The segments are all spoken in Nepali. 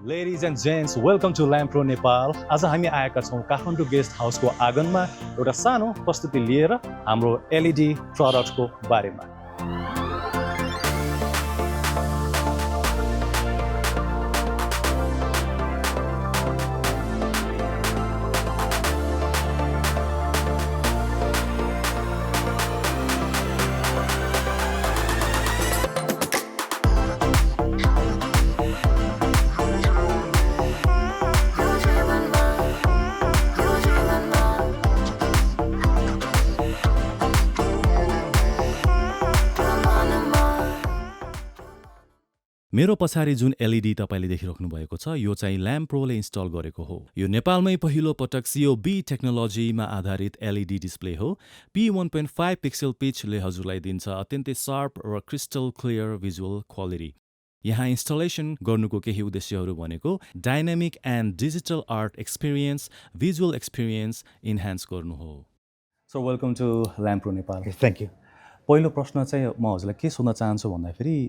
Ladies and gents, welcome to Lampro Nepal. आज हामी आएका छौँ काठमाडौँ गेस्ट हाउसको आँगनमा एउटा सानो प्रस्तुति लिएर हाम्रो एलइडी प्रडक्टको बारेमा। मेरो पछाडि जुन एलइडी तपाईले देखिराख्नु भएको छ यो चाहिँ ल्याम्प्रोले इन्स्टल गरेको हो। यो नेपालमै पहिलो पटक COB टेक्नोलोजीमा आधारित एलइडी डिस्प्ले हो। P1.5 पिक्सल पिचले हजुरलाई दिन्छ अत्यन्तै शार्प र क्रिस्टल क्लियर भिजुअल क्वालिटी। यहाँ इन्स्टलेसन गर्नुको केही उद्देश्यहरू भनेको dynamic and digital art experience, visual experience enhance गर्नु हो। So welcome to Lampro Nepal. Thank you. पहिलो प्रश्न चाहिँ म हजुरलाई के सोध्न चाहन्छु भन्दाखेरि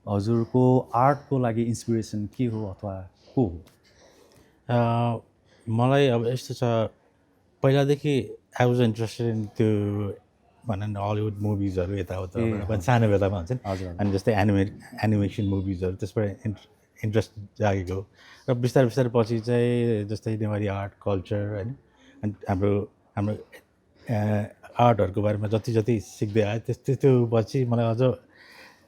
हजुरको आर्टको लागि इन्सपिरेसन के हो अथवा को हो? मलाई अब यस्तो छ, पहिलादेखि आई वाज इन्ट्रेस्टेड इन त्यो भनौँ न हलिउड मुभिजहरू यताउता सानो बेलामा हुन्छ नि, अनि जस्तै एनिमेसन मुभिजहरू त्यसबाट इन्ट्रेस्ट जागेको र बिस्तारै बिस्तारै पछि चाहिँ जस्तै नेवारी आर्ट कल्चर होइन, अनि हाम्रो हाम्रो आर्टहरूको बारेमा जति जति सिक्दै आयो त्यो पछि मलाई अझ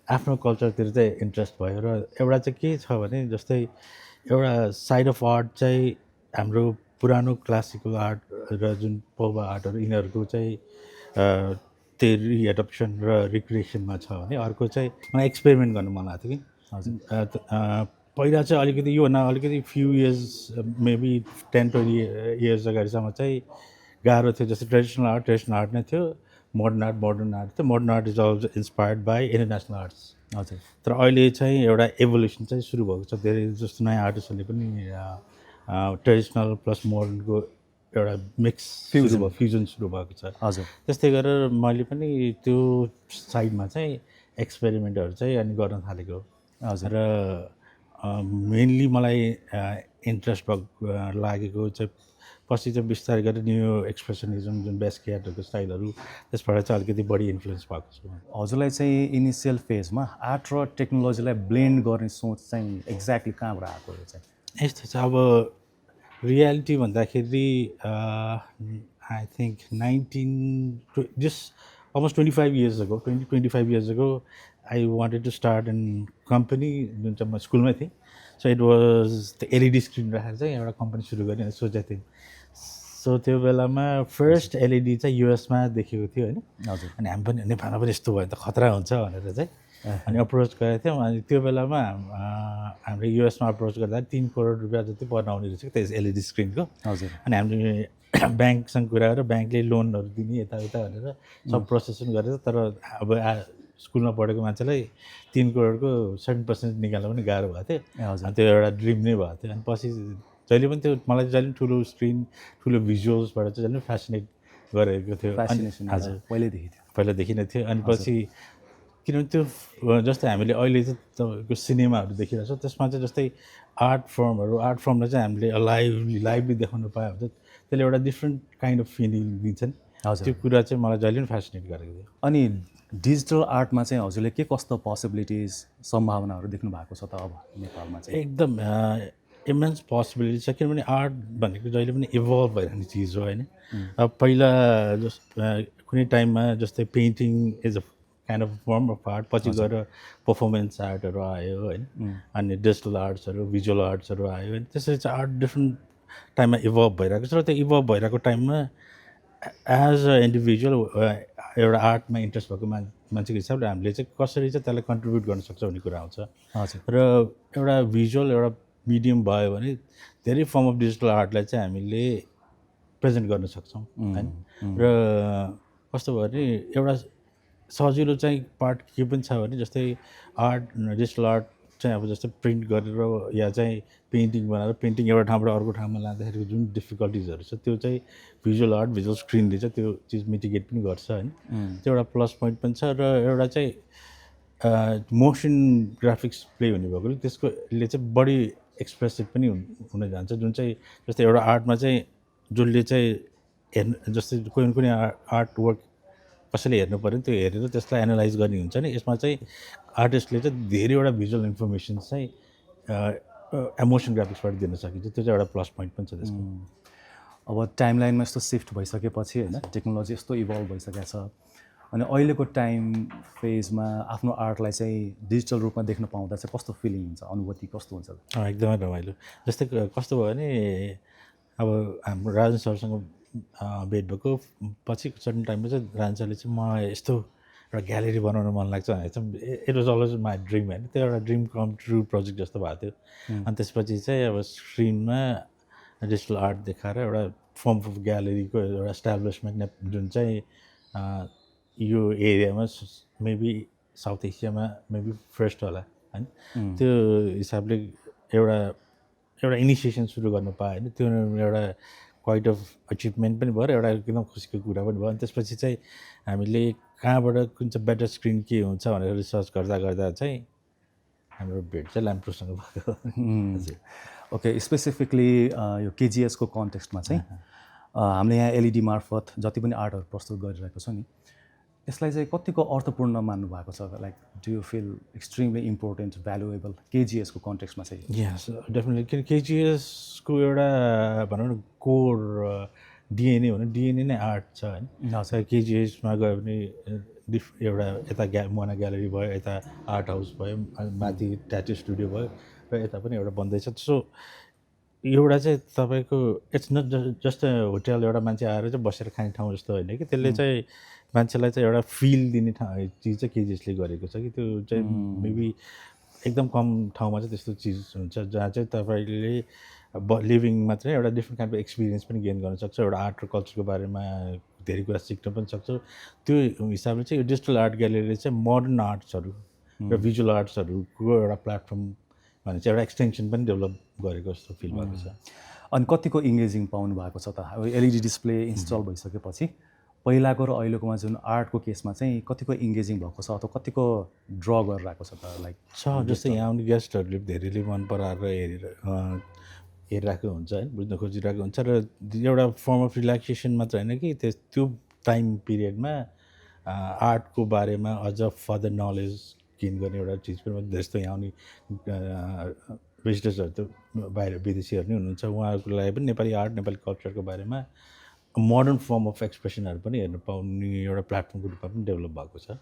आफ्नो कल्चरतिर चाहिँ इन्ट्रेस्ट भयो। र एउटा चाहिँ के छ भने जस्तै एउटा साइड अफ आर्ट चाहिँ हाम्रो पुरानो क्लासिकल आर्ट र जुन पौवा आर्टहरू यिनीहरूको चाहिँ त्यो रिएडप्सन र रिक्रिएसनमा छ भने अर्को चाहिँ मलाई एक्सपेरिमेन्ट गर्नु मन लाग्थ्यो कि। पहिला चाहिँ अलिकति योभन्दा अलिकति फ्यु इयर्स मेबी 10-20 इयर्स अगाडिसम्म चाहिँ गाह्रो थियो। जस्तै ट्रेडिसनल आर्ट नै थियो, मोडर्न आर्ट थियो। Modern art is also inspired by international arts. हजुर। तर अहिले चाहिँ एउटा एभोल्युसन चाहिँ सुरु भएको छ। धेरै जस्तो नयाँ आर्टिस्टहरूले पनि ट्रेडिसनल प्लस मोडर्नको एउटा मिक्स फ्युजन सुरु भएको छ। हजुर। त्यस्तै गरेर मैले पनि त्यो साइडमा चाहिँ एक्सपेरिमेन्टहरू चाहिँ अनि गर्न थालेको। हजुर। र मेनली मलाई इन्ट्रेस्ट लागेको चाहिँ पछि चाहिँ बिस्तारै गरेर न्यू एक्सप्रेसनिजम जुन बेस्कियाटहरूको स्टाइलहरू त्यसबाट चाहिँ अलिकति बढी इन्फ्लुएन्स भएको छु। हजुरलाई चाहिँ इनिसियल फेजमा आर्ट र टेक्नोलोजीलाई ब्लेन्ड गर्ने सोच चाहिँ एक्ज्याक्टली कहाँबाट आएको हो? चाहिँ यस्तो छ, अब रियालिटी भन्दाखेरि I think almost 25 years ago, 20-25 years ago, I wanted to start an company जुन चाहिँ म स्कुलमै थिएँ। सो इट वाज त्यो एलइडी स्क्रिन राखेर चाहिँ एउटा कम्पनी सुरु गर्ने सोचेको थिएँ। सो त्यो बेलामा फर्स्ट एलइडी चाहिँ युएसमा देखेको थियो होइन। हजुर। अनि हामी पनि नेपालमा पनि यस्तो भयो त खतरा हुन्छ भनेर चाहिँ अनि अप्रोच गरेको थियौँ। अनि त्यो बेलामा हामीले युएसमा अप्रोच गर्दा 3 करोड रुपियाँ जति पर्न आउने रहेछ त्यस एलइडी स्क्रिनको। हजुर। अनि हामीले ब्याङ्कसँग कुरा गरेर ब्याङ्कले लोनहरू दिने यताउता भनेर सब प्रोसेसन गरेर, तर अब स्कुलमा पढेको मान्छेलाई 3 करोडको 7% निकाल्न पनि गाह्रो भएको थियो। अनि त्यो एउटा ड्रिम नै भएको थियो। अनि पछि जहिले पनि त्यो मलाई जहिले पनि ठुलो स्क्रिन ठुलो भिजुअल्सबाट चाहिँ जहिले पनि फेसिनेट गरेको थियो। हजुर, पहिलादेखि नै थियो। अनि पछि किनभने त्यो जस्तै हामीले अहिले चाहिँ तपाईँको सिनेमाहरू देखिरहेको छ त्यसमा चाहिँ जस्तै आर्ट फर्मलाई चाहिँ हामीले लाइभली देखाउनु पायो भने त्यसले एउटा डिफ्रेन्ट काइन्ड अफ फिलिङ दिन्छ नि। त्यो कुरा चाहिँ मलाई जहिले पनि फेसिनेट गरेको थियो। अनि डिजिटल आर्टमा चाहिँ हजुरले के कस्तो पोसिबिलिटिज सम्भावनाहरू देख्नु भएको छ त अब नेपालमा चाहिँ? एकदम इमेन्स पोसिबिलिटी छ, किनभने आर्ट भनेको जहिले पनि इभल्भ भइरहने चिज हो होइन। अब पहिला कुनै टाइममा जस्तै painting is a kind of form of art, पछि गएर पर्फर्मेन्स आर्टहरू आयो होइन, अनि डिजिटल आर्ट्सहरू भिजुअल आर्ट्सहरू आयो होइन। त्यसरी चाहिँ आर्ट डिफ्रेन्ट टाइममा इभल्भ भइरहेको छ। र त्यो इभल्भ भइरहेको टाइममा एज अ इन्डिभिजुअल एउटा आर्टमा इन्ट्रेस्ट भएको मान्छेको हिसाबले हामीले चाहिँ कसरी चाहिँ त्यसलाई कन्ट्रिब्युट गर्न सक्छ भन्ने कुरा आउँछ। हजुर। र एउटा भिजुअल एउटा मिडियम भयो भने धेरै फर्म अफ डिजिटल आर्टलाई चाहिँ हामीले प्रेजेन्ट गर्न सक्छौँ होइन। र कस्तो भयो भने एउटा सजिलो चाहिँ पार्ट के पनि छ भने जस्तै डिजिटल आर्ट चाहिँ अब जस्तै प्रिन्ट गरेर या चाहिँ पेन्टिङ बनाएर पेन्टिङ एउटा ठाउँबाट अर्को ठाउँमा लाँदाखेरि जुन डिफिकल्टिजहरू छ त्यो चाहिँ भिजुअल स्क्रिनले चाहिँ त्यो चिज मिटिगेट पनि गर्छ होइन। त्यो एउटा प्लस पोइन्ट पनि छ। र एउटा चाहिँ मोसन ग्राफिक्स प्ले हुने भएकोले त्यसले चाहिँ बढी एक्सप्रेसिभ पनि हुन जान्छ, जुन चाहिँ जस्तै एउटा आर्टमा चाहिँ जसले चाहिँ हेर्नु, जस्तै कुनै आर्ट वर्क कसैले हेर्नु पऱ्यो नि, त्यो हेरेर त्यसलाई एनालाइज गर्ने हुन्छ नि। यसमा चाहिँ आर्टिस्टले चाहिँ धेरैवटा भिजुअल इन्फर्मेसन चाहिँ एमोसन ग्राफिक्सबाट दिन सकिन्छ, त्यो चाहिँ एउटा प्लस पोइन्ट पनि छ त्यसको। अब टाइमलाइनमा यस्तो सिफ्ट भइसकेपछि होइन, टेक्नोलोजी यस्तो इभल्भ भइसकेको छ, अनि अहिलेको टाइम फेजमा आफ्नो आर्टलाई चाहिँ डिजिटल रूपमा देख्न पाउँदा चाहिँ कस्तो फिलिङ हुन्छ, अनुभूति कस्तो हुन्छ? एकदमै रमाइलो। जस्तै कस्तो भयो भने अब हाम्रो राजन सरसँग भेट भएको पछि सर्टन टाइममा चाहिँ राजन सरले चाहिँ मलाई यस्तो एउटा ग्यालेरी बनाउन मन लाग्छ भनेर चाहिँ, it was always my dream होइन, त्यो एउटा ड्रिम कम ट्रु प्रोजेक्ट जस्तो भएको थियो। अनि त्यसपछि चाहिँ अब स्क्रिनमा डिजिटल आर्ट देखाएर एउटा फर्म अफ ग्यालेरीको एउटा इस्टाब्लिसमेन्ट जुन चाहिँ यो एरियामा मेबी साउथ एसियामा मेबी फर्स्ट होला होइन, त्यो हिसाबले एउटा इनिसिएसन सुरु गर्नु पायो होइन, त्यो एउटा क्वाइट अफ अचिभमेन्ट पनि भयो र एउटा एकदम खुसीको कुरा पनि भयो। अनि त्यसपछि चाहिँ हामीले कहाँबाट कुन चाहिँ बेटर स्क्रिन के हुन्छ भनेर रिसर्च गर्दा गर्दा चाहिँ हाम्रो भेट चाहिँ ल्याम्प्रोसँग भएको। हजुर। ओके, स्पेसिफिकली यो केजिएसको कन्टेक्स्टमा चाहिँ हामीले यहाँ एलइडी मार्फत जति पनि आर्टहरू प्रस्तुत गरिरहेको छ नि, यसलाई चाहिँ कतिको अर्थपूर्ण मान्नु भएको छ? Like do you feel extremely important, valuable केजिएसको कन्टेक्स्टमा चाहिँ? यस डेफिनेटली, किन केजिएसको एउटा भनौँ न कोर डिएनए हो, डिएनए नै आर्ट छ होइन। केजिएसमा गयो भने एउटा यता मोना ग्यालेरी भयो, यता आर्ट हाउस भयो, माथि ट्याटु स्टुडियो भयो, र यता पनि एउटा बन्दैछ। सो एउटा चाहिँ तपाईँको इट्स नट जस्ट होटेल, एउटा मान्छे आएर चाहिँ बसेर खाने ठाउँ जस्तो होइन कि, त्यसले चाहिँ मान्छेलाई चाहिँ एउटा फिल दिने चिज चाहिँ केजिएसले गरेको छ कि, त्यो चाहिँ मेबी एकदम कम ठाउँमा चाहिँ त्यस्तो चिज हुन्छ जहाँ चाहिँ तपाईँले लिभिङ मात्रै एउटा डिफ्रेन्ट काइन्ड अफ एक्सपिरियन्स पनि गेन गर्न सक्छ, एउटा आर्ट र कल्चरको बारेमा धेरै कुरा सिक्न पनि सक्छ। त्यो हिसाबले चाहिँ यो डिजिटल आर्ट ग्यालेरीले चाहिँ मोडर्न आर्ट्सहरू र भिजुअल आर्ट्सहरूको एउटा प्लेटफर्म भने चाहिँ एउटा एक्सटेन्सन पनि डेभलप गरेको जस्तो फिल भएको छ। अनि कतिको इङ्गेजिङ पाउनु भएको छ त? अब एलइडी डिस्प्ले इन्स्टल भइसकेपछि पहिलाको र अहिलेकोमा जुन आर्टको केसमा चाहिँ कतिको इङ्गेजिङ भएको छ, अथवा कतिको ड्र गरेर आएको छ त? लाइक जस्तै यहाँ आउने गेस्टहरूले धेरैले मन पराएर हेरिरहेको हुन्छ होइन, बुझ्न खोजिरहेको हुन्छ, र एउटा फर्म अफ रिल्याक्सेसन मात्र होइन कि त्यो टाइम पिरियडमा आर्टको बारेमा अझ फर्दर नलेज गेन गर्ने एउटा चिज पनि। जस्तो यहाँ आउने भिजिटर्सहरू त बाहिर विदेशीहरू नै हुनुहुन्छ, उहाँहरूको लागि पनि नेपाली आर्ट, नेपाली कल्चरको बारेमा मोडर्न फर्म अफ एक्सप्रेसनहरू पनि हेर्नु पाउने एउटा प्लेटफर्मको रूपमा पनि डेभलप भएको छ।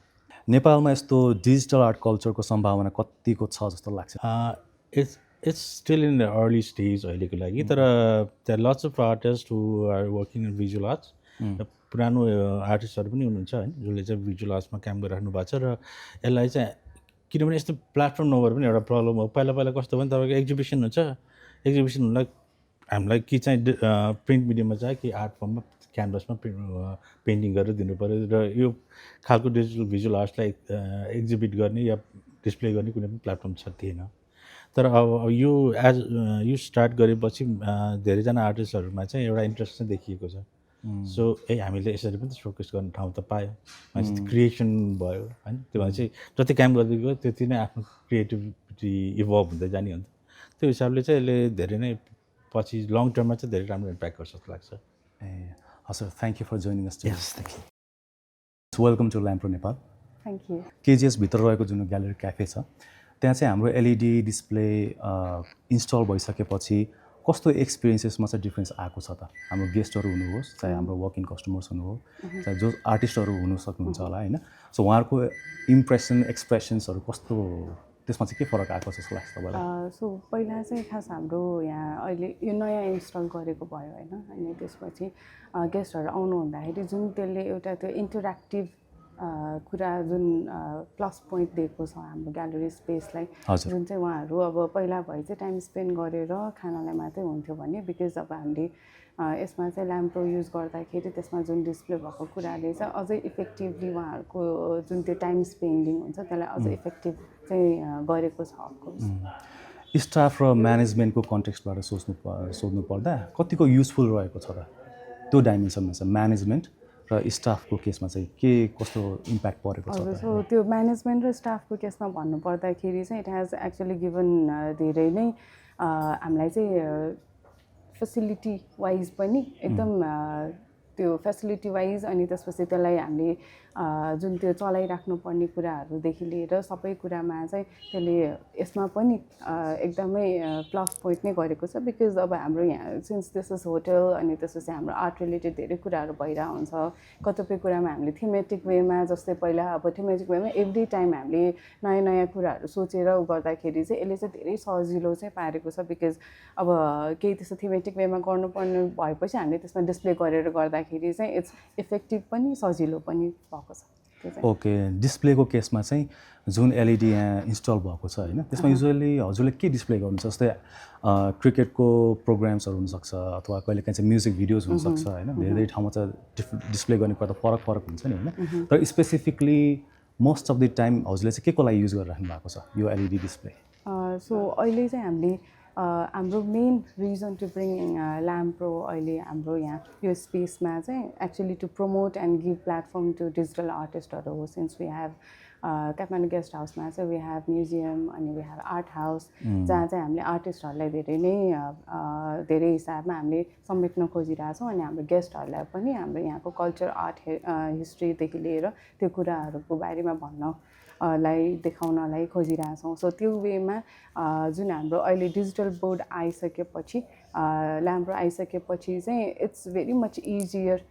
नेपालमा यस्तो डिजिटल आर्ट कल्चरको सम्भावना कतिको छ जस्तो लाग्छ? It's still in the early stage अहिलेको लागि, तर त्यहाँ lots of artist who are working in visual arts, पुरानो आर्टिस्टहरू पनि हुनुहुन्छ होइन, जसले चाहिँ भिजुअल आर्ट्समा काम गरिराख्नु भएको छ। र यसलाई चाहिँ किनभने यस्तो प्लेटफर्म नभएर पनि एउटा प्रब्लम हो। पहिला पहिला कस्तो भयो भने तपाईँको एक्जिबिसन हुन्छ, एक्जिबिसन हुँदा हामीलाई कि चाहिँ प्रिन्ट मिडियममा चाहिँ कि आर्ट फर्ममा क्यानभसमा पेन्टिङ गरेर दिनु पऱ्यो, र यो खालको डिजिटल भिजुअल आर्ट्सलाई एक्जिबिट गर्ने या डिस्प्ले गर्ने कुनै पनि प्लेटफर्म थिएन। तर अब यो स्टार्ट गरेपछि धेरैजना आर्टिस्टहरूमा चाहिँ एउटा इन्ट्रेस्ट चाहिँ देखिएको छ। सो हामीले यसरी पनि त सोकेस गर्ने ठाउँ त पायो, मान्छे क्रिएसन भयो होइन, त्यो भने चाहिँ जति काम गर्दै गयो त्यति नै आफ्नो क्रिएटिभिटी इभल्भ हुँदै जाने हो नि त। त्यो हिसाबले चाहिँ यसले धेरै नै पछि लङ टर्ममा चाहिँ धेरै राम्रो इम्प्याक्ट गर्छ जस्तो लाग्छ। हजुर, thank you for joining us. Yes, thank you. Welcome to Lampro Nepal. Thank you. KGS भित्र रहेको जुन ग्यालेरी क्याफे छ, त्यहाँ चाहिँ हाम्रो एलइडी डिस्प्ले इन्स्टल भइसकेपछि कस्तो एक्सपिरियन्सेसमा चाहिँ डिफ्रेन्स आएको छ त? हाम्रो गेस्टहरू हुनुहोस्, चाहे हाम्रो वर्किङ कस्टमर्स हुनुहोस्, चाहे जो आर्टिस्टहरू हुनु सक्नुहुन्छ होला होइन, सो उहाँहरूको इम्प्रेसन एक्सप्रेसन्सहरू कस्तो, त्यसमा चाहिँ के फरक आएको छ जस्तो लाग्छ तपाईँलाई? सो पहिला चाहिँ खास हाम्रो यहाँ अहिले यो नयाँ इन्स्टल गरेको भयो होइन, अनि त्यसपछि गेस्टहरू आउनु हुँदाखेरि जुन त्यसले एउटा त्यो इन्टरेक्टिभ कुरा जुन प्लस पोइन्ट दिएको छ हाम्रो ग्यालेरी स्पेसलाई, जुन चाहिँ उहाँहरू अब पहिला भए चाहिँ टाइम स्पेन्ड गरेर खानालाई मात्रै हुन्थ्यो भने, बिकज अब हामीले यसमा चाहिँ ल्याम्प्रो युज गर्दाखेरि त्यसमा जुन डिस्प्ले भएको कुराले चाहिँ अझै इफेक्टिभली उहाँहरूको जुन त्यो टाइम स्पेन्डिङ हुन्छ त्यसलाई अझै इफेक्टिभ चाहिँ गरेको छ। अफकोर्स स्टाफ र म्यानेजमेन्टको कन्टेक्स्टबाट सोध्नु पर्दा कतिको युजफुल रहेको छ त त्यो डाइमेन्सनमा चाहिँ म्यानेजमेन्ट र स्टाफको केसमा चाहिँ के कस्तो इम्प्याक्ट परेको छ? सो त्यो म्यानेजमेन्ट र स्टाफको केसमा भन्नुपर्दाखेरि चाहिँ इट हेज एक्चुअली गिभन धेरै नै हामीलाई चाहिँ फेसिलिटी वाइज पनि एकदम त्यो फेसिलिटी वाइज अनि त्यसपछि त्यसलाई हामीले जुन त्यो चलाइराख्नुपर्ने कुराहरूदेखि लिएर सबै कुरामा चाहिँ त्यसले यसमा पनि एकदमै प्लस पोइन्ट नै गरेको छ बिकज अब हाम्रो यहाँ सिन्स दिस इज होटल अनि त्यसपछि हाम्रो आर्ट रिलेटेड धेरै कुराहरू भइरहेको हुन्छ कतिपय कुरामा हामीले थिमेटिक वेमा जस्तै पहिला अब थिमेटिक वेमा एभ्री टाइम हामीले नयाँ नयाँ कुराहरू सोचेर गर्दाखेरि चाहिँ यसले चाहिँ धेरै सजिलो चाहिँ पारेको छ बिकज अब केही त्यस्तो थिमेटिक वेमा गर्नुपर्ने भएपछि हामीले त्यसमा डिस्प्ले गरेर गर्दाखेरि चाहिँ इट्स इफेक्टिभ पनि सजिलो पनि भएको छ। ओके, डिस्प्लेको केसमा चाहिँ जुन एलइडी यहाँ इन्स्टल भएको छ होइन त्यसमा युजुअली हजुरले के डिस्प्ले गर्नुहुन्छ जस्तै क्रिकेटको प्रोग्राम्सहरू हुनसक्छ अथवा कहिलेकाहीँ चाहिँ म्युजिक भिडियोज हुनसक्छ होइन धेरै धेरै ठाउँमा चाहिँ डिस्प्ले गर्ने पर्दा फरक फरक हुन्छ नि होइन तर specifically most of the time हजुरले चाहिँ के को लागि युज गरिराख्नु भएको छ यो एलइडी डिस्प्ले? सो अहिले चाहिँ हामीले हाम्रो main reason to bring lamp pro अहिले हाम्रो यहाँ यो स्पेसमा चाहिँ actually to promote and give platform to digital आर्टिस्टहरू हो since we have Kathmandu guest हाउसमा चाहिँ वी हेभ म्युजियम अनि वी हेभ आर्ट हाउस जहाँ चाहिँ हामीले आर्टिस्टहरूलाई धेरै नै धेरै हिसाबमा हामीले समेट्न खोजिरहेछौँ अनि हाम्रो गेस्टहरूलाई पनि हाम्रो यहाँको कल्चर आर्ट हिस्ट्रीदेखि लिएर त्यो कुराहरूको बारेमा भन्न लाई देखाउनलाई खोजिरहेछौँ। सो त्यो वेमा जुन हाम्रो अहिले डिजिटल बोर्ड आइसकेपछि ल्याम्प आइसकेपछि चाहिँ it's very much easier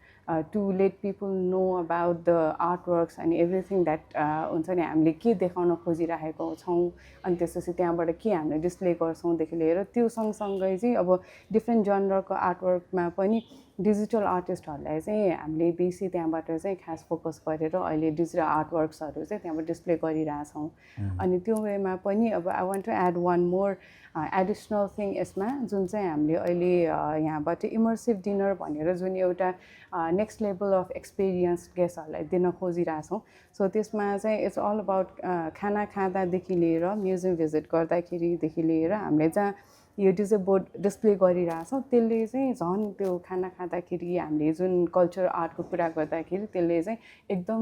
to let people know about the art works अनि एभ्रिथिङ द्याट हुन्छ नि हामीले के देखाउन खोजिरहेको छौँ अनि त्यसपछि त्यहाँबाट के हामीले डिस्प्ले गर्छौँदेखि लिएर त्यो सँगसँगै चाहिँ अब डिफ्रेन्ट जनरको आर्टवर्कमा पनि डिजिटल आर्टिस्टहरूलाई चाहिँ हामीले बेसी त्यहाँबाट चाहिँ खास फोकस गरेर अहिले डिजिटल आर्टवर्क्सहरू चाहिँ त्यहाँबाट डिस्प्ले गरिरहेछौँ अनि त्यो वेमा पनि अब I want to add one more additional thing यसमा जुन चाहिँ हामीले अहिले यहाँबाट इमर्सिभ डिनर भनेर जुन एउटा नेक्स्ट लेभल अफ एक्सपिरियन्स गेस्टहरूलाई दिन खोजिरहेछौँ। सो त्यसमा चाहिँ इट्स अल अबाउट खाना खाँदादेखि लिएर म्युजियम भिजिट गर्दाखेरिदेखि लिएर हामीले जहाँ यो डिजिटल बोर्ड डिस्प्ले गरिरहेछौँ त्यसले चाहिँ झन् त्यो खाना खाँदाखेरि हामीले जुन कल्चर आर्टको कुरा गर्दाखेरि त्यसले चाहिँ एकदम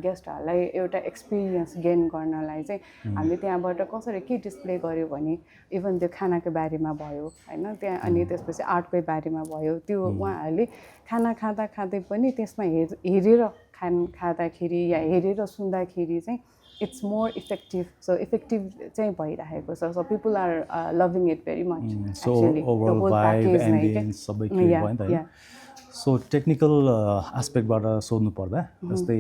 गेस्टहरूलाई एउटा एक्सपिरियन्स गेन गर्नलाई चाहिँ हामीले त्यहाँबाट कसरी के डिस्प्ले गर्यो भने इभन त्यो खानाको बारेमा भयो होइन त्यहाँ अनि त्यसपछि आर्टकै बारेमा भयो त्यो उहाँहरूले खाना खाँदै पनि त्यसमा हेरेर खाँदाखेरि या हेरेर सुन्दाखेरि चाहिँ it's more effective. So effective चाहिँ भइरहेको छ. So people are loving it very much. So actually. overall vibe, ambience सबै क्लियर भयो नि त हैन. So technical aspectबाट सोध्नु पर्दा जस्तै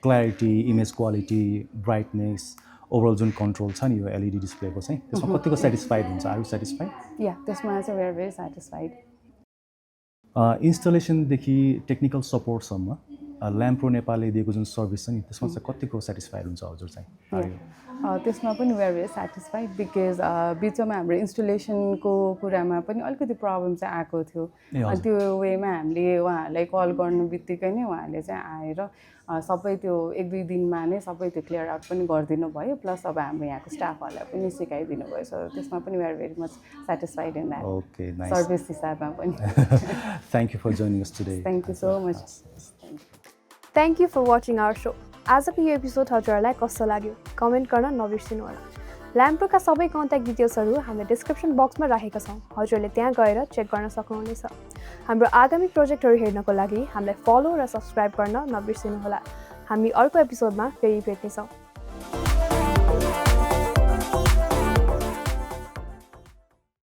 clarity, image quality, brightness, overall जुन control छ नि यो LED डिस्प्लेको चाहिँ त्यसमा कतिको satisfied हुन्छ? Are you satisfied? Yeah, त्यसमा चाहिँ we are very satisfied. Installation देखि technical support सम्म ल्याम्प प्रो नेपालले दिएको जुन सर्भिस छ नि त्यसमा चाहिँ कतिको सेटिस्फाइड हुन्छ हजुर चाहिँ? त्यसमा पनि we are very satisfied because बिचमा हाम्रो इन्स्टलेसनको कुरामा पनि अलिकति प्रब्लम चाहिँ आएको थियो अनि त्यो वेमा हामीले उहाँहरूलाई कल गर्नु बित्तिकै नै उहाँहरूले चाहिँ आएर सबै त्यो 1-2 दिनमा नै सबै त्यो क्लियर आउट पनि गरिदिनु भयो प्लस अब हाम्रो यहाँको स्टाफहरूलाई पनि सिकाइदिनु भयो सो त्यसमा पनि we are very much satisfied in that. Okay nice. Service हिसाबमा पनि. Thank you for joining us today. Thank you so much. Thank you for watching our show. आजको यो एपिसोड हजुरहरूलाई कस्तो लाग्यो कमेन्ट गर्न नबिर्सिनु होला. ल्याम्प प्रोका सबै कन्ट्याक्ट डिटेल्सहरू हामीले डिस्क्रिप्सन बक्समा राखेका छौँ. हजुरहरूले त्यहाँ गएर चेक गर्न सक्नुहुनेछ. हाम्रो आगामी प्रोजेक्टहरू हेर्नको लागि हामीलाई फलो र सब्सक्राइब गर्न नबिर्सिनु होला. हामी अर्को एपिसोडमा फेरि भेट्नेछौँ.